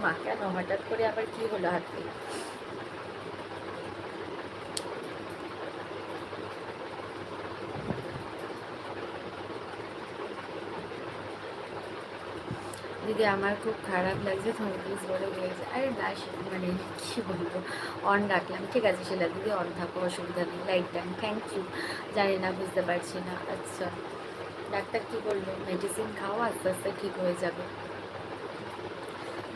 মা কেন হঠাৎ করে আবার কি হলো হাতে? দিদি আমার খুব খারাপ লাগছে, তুমি প্লিজ বলে দিয়েছে। আরে না মানে কী বলবো, অন রাখলাম, ঠিক আছে শিলা দিদি অন থাকো, অসুবিধা নেই, লাইক টাইম, থ্যাংক ইউ। জানি না, বুঝতে পারছি না। আচ্ছা, ডাক্তার কী বললো? মেডিসিন খাও, আস্তে আস্তে ঠিক হয়ে যাবে।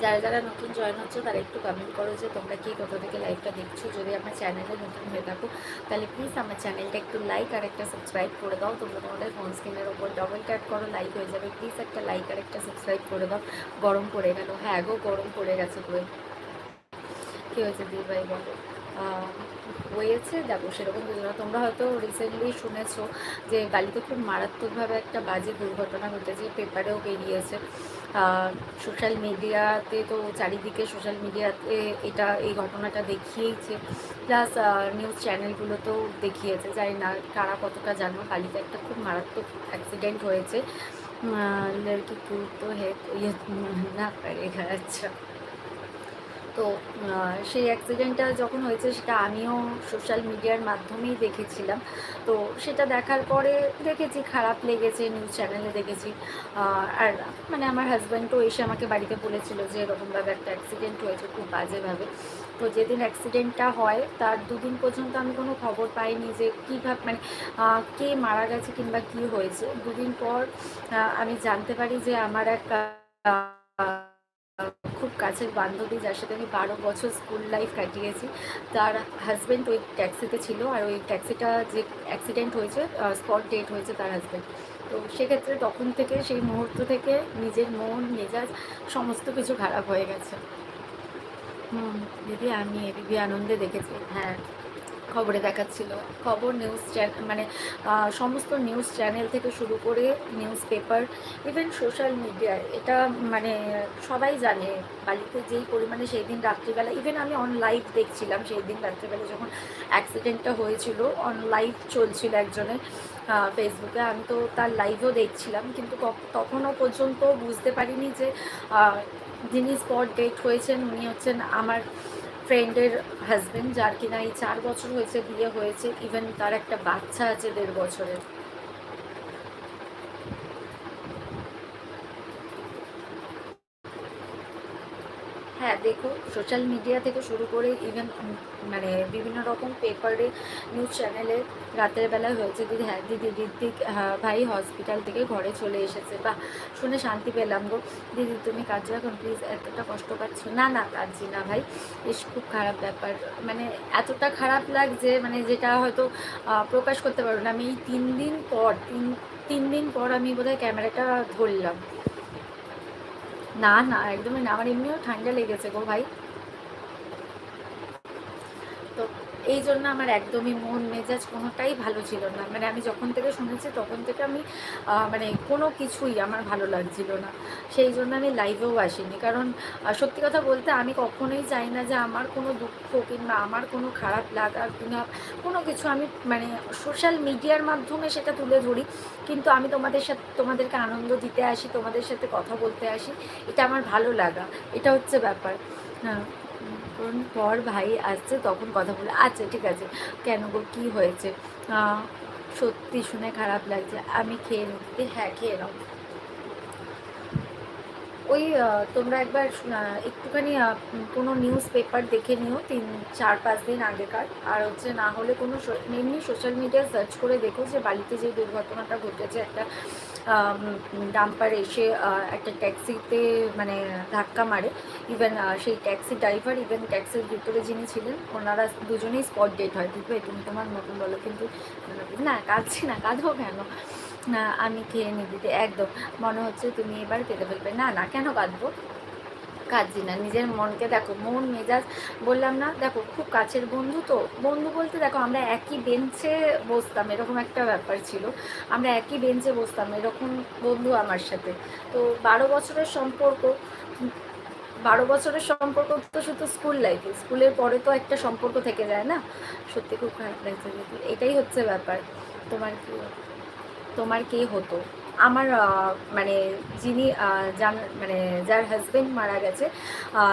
যারা যারা নতুন জয়েন হচ্ছে তারা একটু কমেন্ট করো যে তোমরা কি কোথা থেকে লাইভটা দেখছো। যদি আমার চ্যানেলে নতুন হয়ে থাকো তাহলে প্লিজ আমার চ্যানেলটা একটু লাইক আর একটা সাবস্ক্রাইব করে দাও। তোমরা তোমাদের ফোন স্ক্রিনের ওপর ডবল ট্যাপ করো, লাইক হয়ে যাবে। প্লিজ একটা লাইক আর একটা সাবস্ক্রাইব করে দাও। গরম পড়ে গেল, হ্যাঁ গো গরম পড়ে গেছে গো। কী হয়েছে দিদি ভাই বলো? হয়েছে দেখো সেরকম কিছু না। তোমরা হয়তো রিসেন্টলি শুনেছো যে বালিতে খুব মারাত্মকভাবে একটা বাজে দুর্ঘটনা ঘটেছে, পেপারেও বেরিয়েছে। সোশ্যাল মিডিয়াতে তো চারিদিকে সোশ্যাল মিডিয়াতে এই ঘটনাটা দেখিয়েছে, প্লাস নিউজ চ্যানেলগুলোতেও দেখিয়েছে। জানি না কারা কতটা জানো, বালিতে একটা খুব মারাত্মক অ্যাক্সিডেন্ট হয়েছে। লড়কি কো তো হে ইয়ে না পারেগা। আচ্ছা, তো সেই অ্যাক্সিডেন্টটা যখন হয়েছে সেটা আমিও সোশ্যাল মিডিয়ার মাধ্যমেই দেখেছিলাম। তো সেটা দেখার পরে দেখেছি, খারাপ লেগেছে, নিউজ চ্যানেলে দেখেছি। আর মানে আমার হাজব্যান্ডও এসে আমাকে বাড়িতে বলেছিল যে এরকমভাবে একটা অ্যাক্সিডেন্ট হয়েছে খুব বাজেভাবে। তো যেদিন অ্যাক্সিডেন্টটা হয় তার দুদিন পর্যন্ত আমি কোনো খবর পাইনি যে কীভাবে মানে কে মারা গেছে কিংবা কী হয়েছে। দুদিন পর আমি জানতে পারি যে আমার এক খুব কাছের বান্ধবী, যার সাথে আমি 12 বছর স্কুল লাইফ কাটিয়েছি, তার হাজব্যান্ড ওই ট্যাক্সিতে ছিল। আর ওই ট্যাক্সিটা যে অ্যাক্সিডেন্ট হয়েছে, স্পট ডেট হয়েছে তার হাজব্যান্ড। তো সেক্ষেত্রে তখন থেকে, সেই মুহূর্ত থেকে নিজের মন মেজাজ সমস্ত কিছু খারাপ হয়ে গেছে। দিদি আমি এবিপি আনন্দে দেখেছি, হ্যাঁ খবরে দেখাচ্ছিল। খবর নিউজ চ্যানেল মানে সমস্ত নিউজ চ্যানেল থেকে শুরু করে নিউজ পেপার, ইভেন সোশ্যাল মিডিয়ায় এটা মানে সবাই জানে বালিতে যেই পরিমাণে সেই দিন রাত্রিবেলা, ইভেন আমি অন লাইভ দেখছিলাম সেই দিন রাত্রিবেলা যখন অ্যাক্সিডেন্টটা হয়েছিল, অন লাইভ চলছিল একজনের ফেসবুকে। আমি তো তার লাইভও দেখছিলাম, কিন্তু তখনও পর্যন্ত বুঝতে পারিনি যে যিনি স্পট ডেট হয়েছেন উনি হচ্ছেন আমার ফ্রেন্ডের হাজব্যান্ড, যার কিনা এই 4 বছর হয়েছে বিয়ে হয়েছে, ইভেন তার একটা বাচ্চা আছে 1.5 বছরের। হ্যাঁ দেখো, সোশ্যাল মিডিয়া থেকে শুরু করে ইভেন মানে বিভিন্ন রকম পেপারে, নিউজ চ্যানেলে রাতের বেলায় হয়েছে দিদি। হ্যাঁ দিদি, ঋত্বিক ভাই হসপিটাল থেকে ঘরে চলে এসেছে, বা শুনে শান্তি পেলাম গো। দিদি তুমি কাজে এখন প্লিজ, এতটা কষ্ট পাচ্ছ না? না কাঁদছি না ভাই, বেশ খুব খারাপ ব্যাপার, মানে এতটা খারাপ লাগছে মানে যেটা হয়তো প্রকাশ করতে পারবো না। আমি এই 3 দিন পর, তিন দিন পর আমি বোধহয় ক্যামেরাটা ধরলাম। না না একদমই না, আমার এমনিও ঠান্ডা লেগেছে গো ভাই। তো এই জন্য আমার একদমই মন মেজাজ কোনোটাই ভালো ছিল না। মানে আমি যখন থেকে শুনেছি তখন থেকে আমি মানে কোনো কিছুই আমার ভালো লাগছিল না। সেই জন্য আমি লাইভেও আসিনি, কারণ সত্যি কথা বলতে আমি কখনোই চাই না যে আমার কোনো দুঃখ কিংবা আমার কোনো খারাপ লাগা কিংবা কোনো কিছু আমি মানে সোশ্যাল মিডিয়ার মাধ্যমে সেটা তুলে ধরি। কিন্তু আমি তোমাদের সাথে, তোমাদেরকে আনন্দ দিতে আসি, তোমাদের সাথে কথা বলতে আসি, এটা আমার ভালো লাগা, এটা হচ্ছে ব্যাপার। হ্যাঁ, কোন পর ভাই আসছে তখন কথা বলে। আচ্ছা ঠিক আছে, কেন গো কী হয়েছে? সত্যি শুনে খারাপ লাগছে, আমি খেয়ে নিতে। হ্যাঁ খেয়ে নাও। ওই তোমরা একবার একটুখানি কোনো নিউজ পেপার দেখে নিও 3-4-5 দিন আগেকার। আর হচ্ছে না হলে কোনো এমনি সোশ্যাল মিডিয়া সার্চ করে দেখো যে বালিতে যে দুর্ঘটনাটা ঘটেছে, একটা ডাম্পার এসে একটা ট্যাক্সিতে মানে ধাক্কা মারে। ইভেন সেই ট্যাক্সি ড্রাইভার, ইভেন ট্যাক্সির ভিতরে যিনি ছিলেন, ওনারা দুজনেই স্পট ডেট হয়। ঠিক তুমি তোমার মতন বলো, কিন্তু না কাঁদছি না, কাঁদবো কেন? না আমি খেয়ে নিই দিদি, একদম মনে হচ্ছে তুমি এবার কেঁদে ফেলবে। না না কেন কাঁদবো? কাঁদছি না, নিজের মনকে দেখো, মন মেজাজ বললাম না, দেখো খুব কাছের বন্ধু। তো বন্ধু বলতে দেখো আমরা একই বেঞ্চে বসতাম, এরকম একটা ব্যাপার ছিল। আমরা একই বেঞ্চে বসতাম, এরকম বন্ধু আমার সাথে। তো 12 বছরের সম্পর্ক, 12 বছরের সম্পর্ক তো শুধু স্কুল লাইফে, স্কুলের পরে তো একটা সম্পর্ক থেকে যায় না। সত্যি খুব খারাপ লাগছে দিদি, এটাই হচ্ছে ব্যাপার। তোমার কি, তোমার কে হতো? আমার মানে যিনি যার মানে যার হাজবেন্ড মারা গেছে,